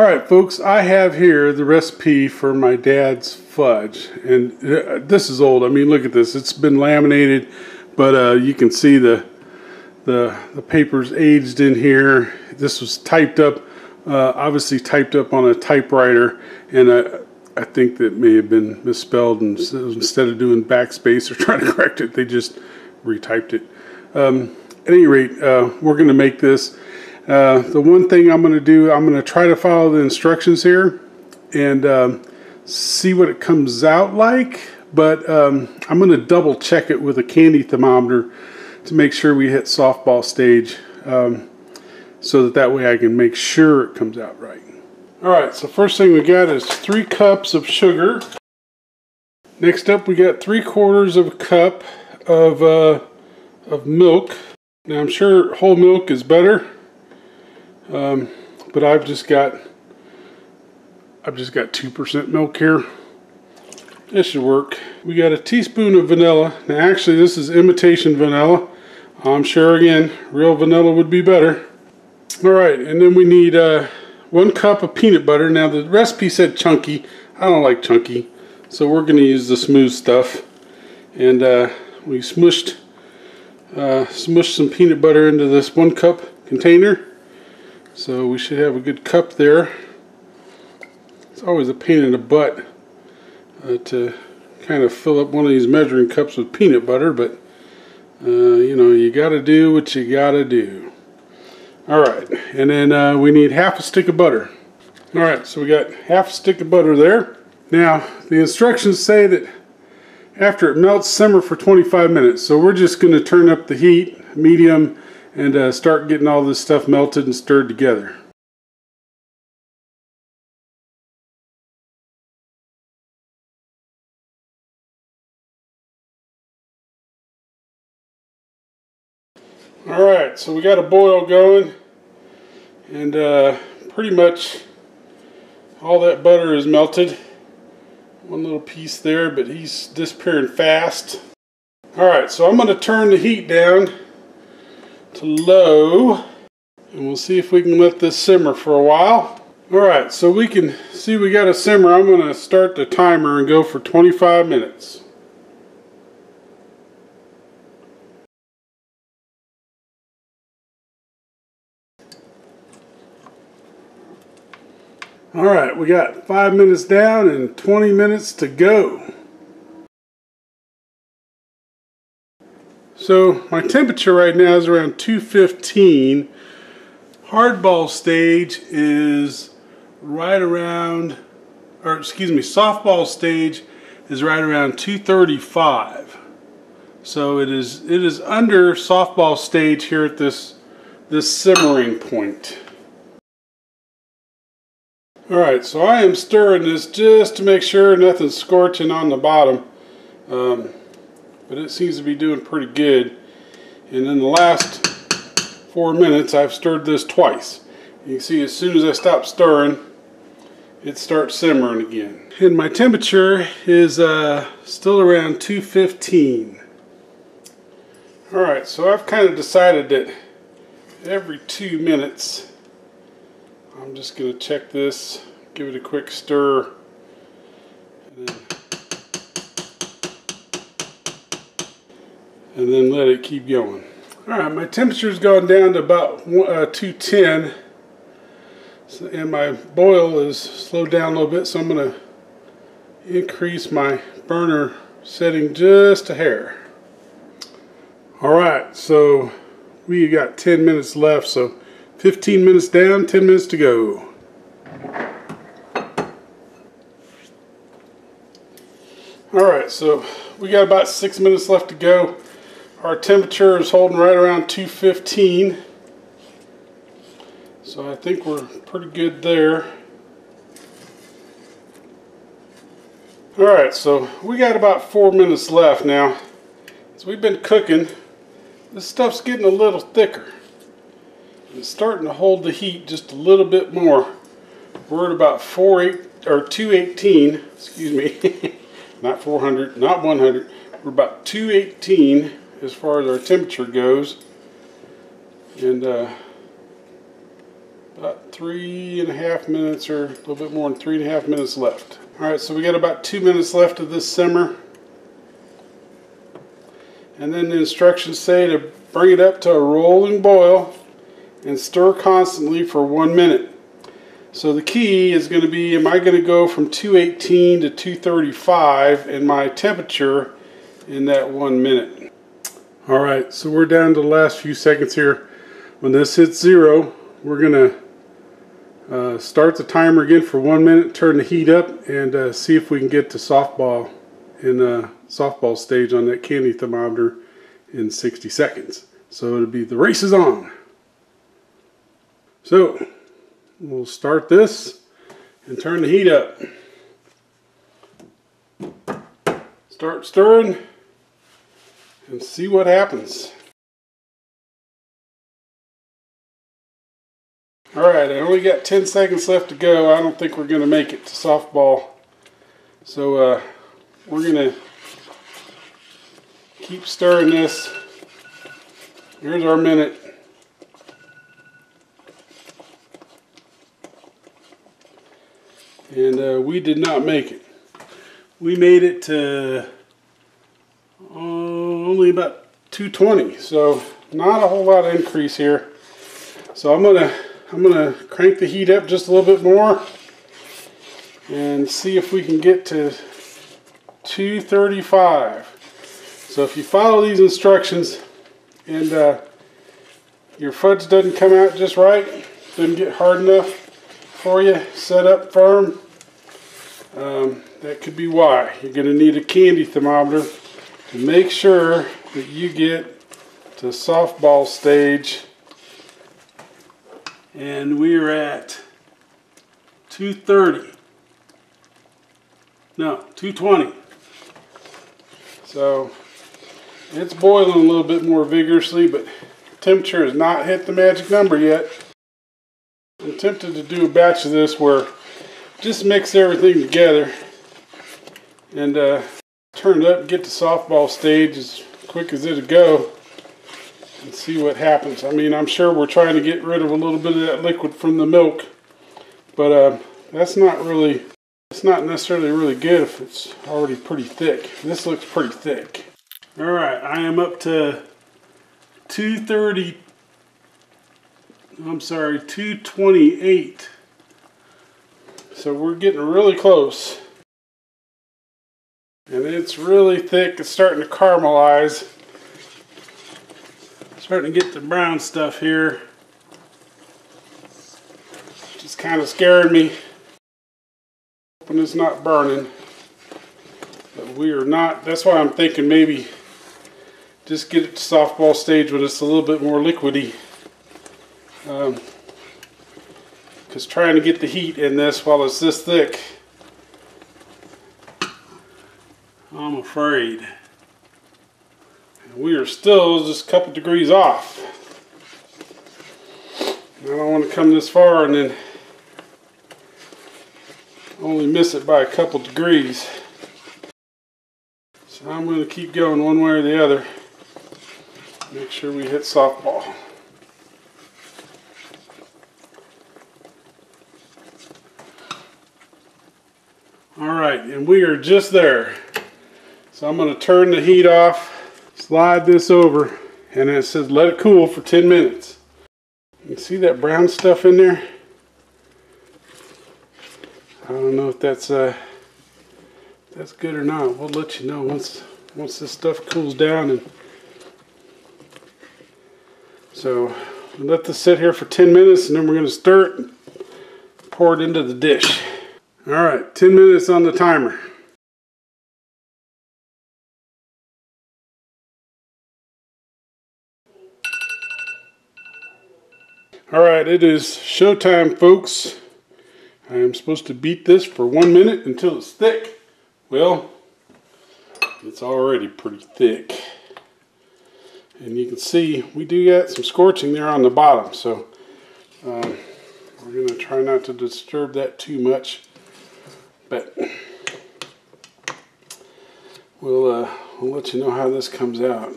Alright folks, I have here the recipe for my dad's fudge, and this is old. I mean, look at this. It's been laminated, but you can see the paper's aged in here. This was typed up, obviously typed up on a typewriter, and I think that may have been misspelled, and instead of doing backspace or trying to correct it, they just retyped it. At any rate, we're going to make this. The one thing I'm going to do, I'm going to try to follow the instructions here and see what it comes out like, but I'm going to double check it with a candy thermometer to make sure we hit softball stage, so that way I can make sure it comes out right. Alright, so first thing we got is 3 cups of sugar. Next up we got 3/4 of a cup of milk. Now I'm sure whole milk is better. But I've just got 2% milk here. This should work. We got a teaspoon of vanilla. Now actually this is imitation vanilla. I'm sure again real vanilla would be better. Alright, and then we need 1 cup of peanut butter. Now the recipe said chunky. I don't like chunky, so we're going to use the smooth stuff. And we smushed some peanut butter into this 1 cup container. So we should have a good cup there. It's always a pain in the butt to kind of fill up one of these measuring cups with peanut butter, but you know, you gotta do what you gotta do. Alright, and then we need half a stick of butter. Alright, so we got half a stick of butter there. Now, the instructions say that after it melts, simmer for 25 minutes. So we're just going to turn up the heat, medium, and start getting all this stuff melted and stirred together. Alright, so we got a boil going, and pretty much all that butter is melted. One little piece there, but he's disappearing fast. Alright, so I'm going to turn the heat down to low, and we'll see if we can let this simmer for a while. Alright, so we can see we got a simmer. I'm going to start the timer and go for 25 minutes. Alright, we got 5 minutes down and 20 minutes to go. So my temperature right now is around 215. Hardball stage is right around, or excuse me, softball stage is right around 235. So it is under softball stage here at this simmering point. Alright, so I am stirring this just to make sure nothing's scorching on the bottom. But it seems to be doing pretty good. And in the last 4 minutes I've stirred this twice. You can see as soon as I stop stirring, it starts simmering again. And my temperature is still around 215. Alright, so I've kind of decided that every 2 minutes I'm just going to check this, give it a quick stir, and then let it keep going. Alright, my temperature's gone down to about 210, so, and my boil is slowed down a little bit, so I'm going to increase my burner setting just a hair. Alright, so we got 10 minutes left, so 15 minutes down, 10 minutes to go. Alright, so we got about 6 minutes left to go. Our temperature is holding right around 215. So I think we're pretty good there. Alright, so we got about 4 minutes left now. So we've been cooking. This stuff's getting a little thicker. It's starting to hold the heat just a little bit more. We're at about 218, excuse me, not 400, not 100. We're about 218 as far as our temperature goes. And About 3.5 minutes, or a little bit more than 3.5 minutes left. Alright, so we got about 2 minutes left of this simmer. And then the instructions say to bring it up to a rolling boil and stir constantly for 1 minute. So the key is going to be, am I going to go from 218 to 235 in my temperature in that 1 minute? Alright, so we're down to the last few seconds here. When this hits 0, we're going to start the timer again for 1 minute, turn the heat up, and see if we can get to softball in a softball stage on that candy thermometer in 60 seconds. So it'll be the race is on. So we'll start this and turn the heat up. Start stirring and see what happens. Alright, I only got 10 seconds left to go. I don't think we're going to make it to softball. So we're going to keep stirring this. Here's our minute. And we did not make it. We made it to only about 220, so not a whole lot of increase here. So I'm gonna crank the heat up just a little bit more and see if we can get to 235. So if you follow these instructions and your fudge doesn't come out just right, doesn't get hard enough for you, set up firm, that could be why. You're going to need a candy thermometer to make sure that you get to softball stage. And we are at 230. No, 220. So it's boiling a little bit more vigorously, but temperature has not hit the magic number yet. I'm tempted to do a batch of this where just mix everything together and turn it up and get to softball stage as quick as it'll go and see what happens. I mean, I'm sure we're trying to get rid of a little bit of that liquid from the milk, but that's not really, it's not necessarily really good if it's already pretty thick. This looks pretty thick. Alright, I am up to 228. So we're getting really close. And it's really thick. It's starting to caramelize. Starting to get the brown stuff here. Just kind of scaring me. Hoping it's not burning. But we are not. That's why I'm thinking maybe just get it to softball stage when it's a little bit more liquidy. Because trying to get the heat in this while it's this thick, I'm afraid. And we are still just a couple degrees off. I don't want to come this far and then only miss it by a couple degrees. So I'm going to keep going one way or the other. Make sure we hit softball. Alright, and we are just there. So I'm going to turn the heat off, slide this over, and it says let it cool for 10 minutes. You see that brown stuff in there? I don't know if that's good or not. We'll let you know once this stuff cools down. And so we'll let this sit here for 10 minutes, and then we're going to stir it and pour it into the dish. Alright, 10 minutes on the timer. Alright, it is showtime, folks. I am supposed to beat this for 1 minute until it's thick. Well, it's already pretty thick. And you can see we do get some scorching there on the bottom, so we're going to try not to disturb that too much. But we'll let you know how this comes out.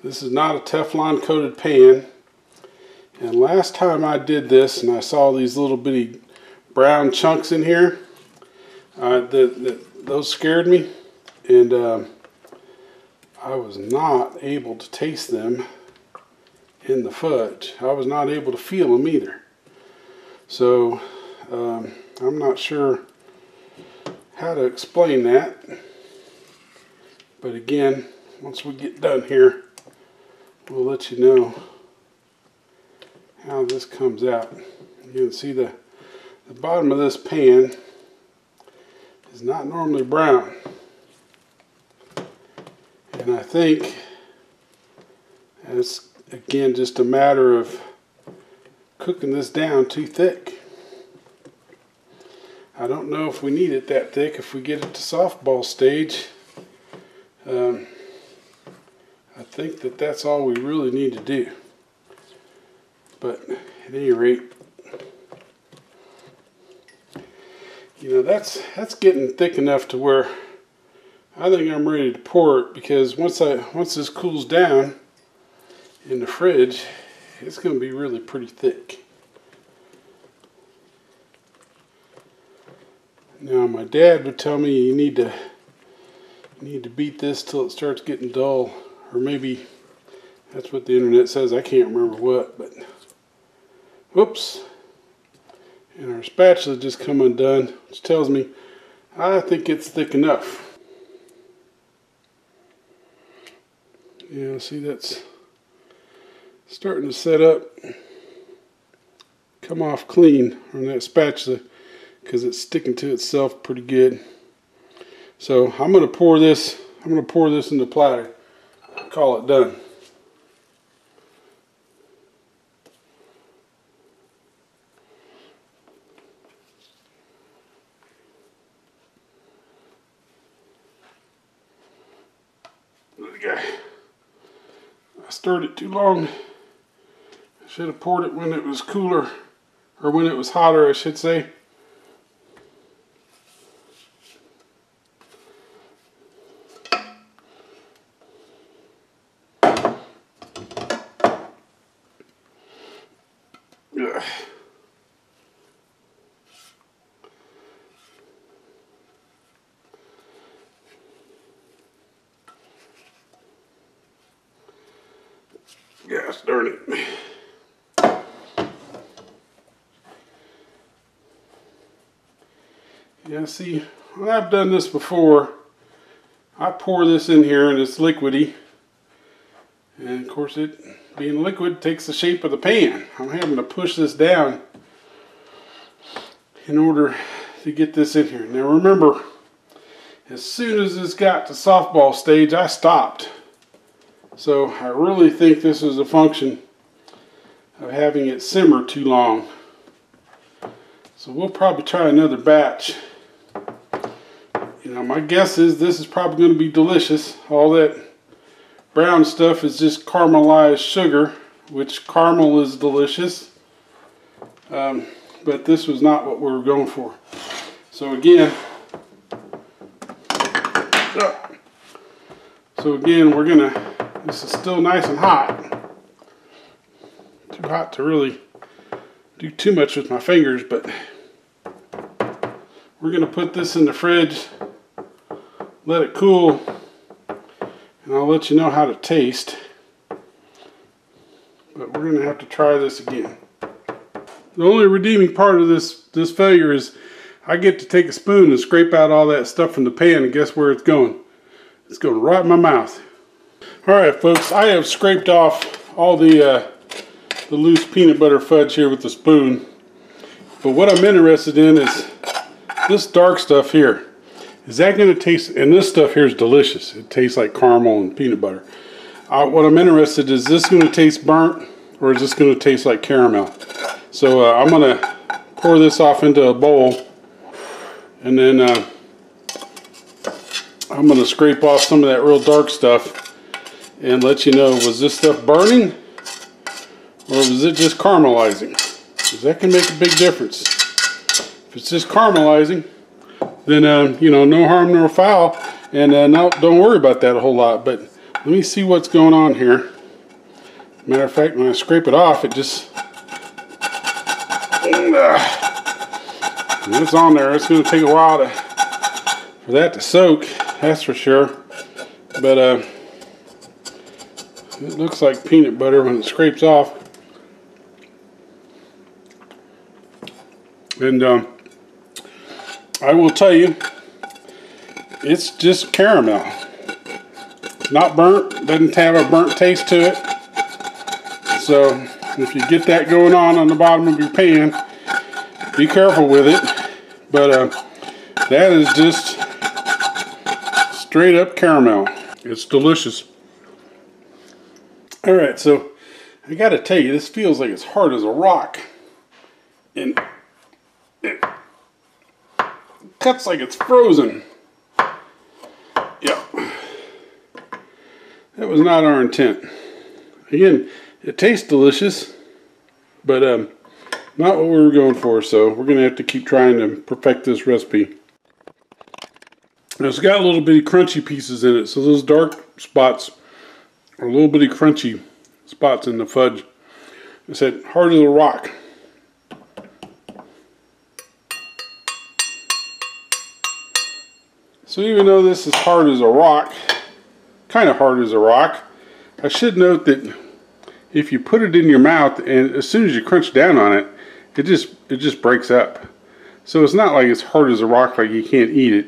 This is not a Teflon coated pan, And last time I did this and I saw these little bitty brown chunks in here, those scared me, and I was not able to taste them in the fudge. I was not able to feel them either. So I'm not sure how to explain that. But again, once we get done here, we'll let you know how this comes out. You can see the bottom of this pan is not normally brown. And I think it's, again, just a matter of cooking this down too thick. I don't know if we need it that thick if we get it to softball stage. I think that that's all we really need to do. But at any rate, you know, that's getting thick enough to where I think I'm ready to pour it, because once this cools down in the fridge, it's going to be really pretty thick. Now my dad would tell me you need to beat this till it starts getting dull, or maybe that's what the internet says. I can't remember what, but whoops. And our spatula just come undone, which tells me I think it's thick enough. Yeah, see, that's starting to set up, come off clean on that spatula, because it's sticking to itself pretty good. So I'm going to pour this in the platter. Call it done. I stirred it too long. I should have poured it when it was cooler, or when it was hotter, I should say. Ugh. Gosh darn it. Yeah, see, when I've done this before, I pour this in here and it's liquidy. And of course, it being liquid takes the shape of the pan. I'm having to push this down in order to get this in here. Now remember, as soon as this got to softball stage, I stopped. So I really think this is a function of having it simmer too long. So we'll probably try another batch. You know, my guess is this is probably going to be delicious. All that brown stuff is just caramelized sugar, which caramel is delicious. But this was not what we were going for. So again, we're gonna, this is still nice and hot. Too hot to really do too much with my fingers, but we're gonna put this in the fridge, let it cool, and I'll let you know how to taste. But we're gonna have to try this again. The only redeeming part of this failure is I get to take a spoon and scrape out all that stuff from the pan, and guess where it's going? It's going right in my mouth. Alright folks, I have scraped off all the loose peanut butter fudge here with the spoon. But what I'm interested in is this dark stuff here. Is that going to taste, and this stuff here is delicious. It tastes like caramel and peanut butter. What I'm interested in, is this going to taste burnt, or is this going to taste like caramel? So I'm going to pour this off into a bowl, and then I'm going to scrape off some of that real dark stuff and let you know, was this stuff burning or was it just caramelizing? Because that can make a big difference. If it's just caramelizing, then you know, no harm, no foul, and don't worry about that a whole lot. But let me see what's going on here. Matter of fact, when I scrape it off, it just And it's on there. It's going to take a while for that to soak, that's for sure. But it looks like peanut butter when it scrapes off. And I will tell you, it's just caramel. It's not burnt, doesn't have a burnt taste to it. So if you get that going on the bottom of your pan, be careful with it. But that is just straight up caramel. It's delicious. Alright, so I gotta tell you, this feels like it's hard as a rock. And it cuts like it's frozen. Yeah. That was not our intent. Again, it tastes delicious, but not what we were going for, so we're going to have to keep trying to perfect this recipe. Now, it's got a little bitty crunchy pieces in it, so those dark spots are a little bitty crunchy spots in the fudge. I said, hard as a rock. So even though this is hard as a rock, kind of hard as a rock, I should note that if you put it in your mouth and as soon as you crunch down on it, it just breaks up. So it's not like it's hard as a rock, like you can't eat it.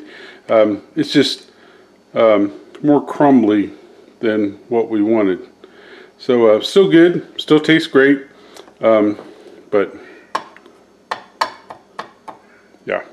It's just more crumbly than what we wanted. So still good, still tastes great, but yeah.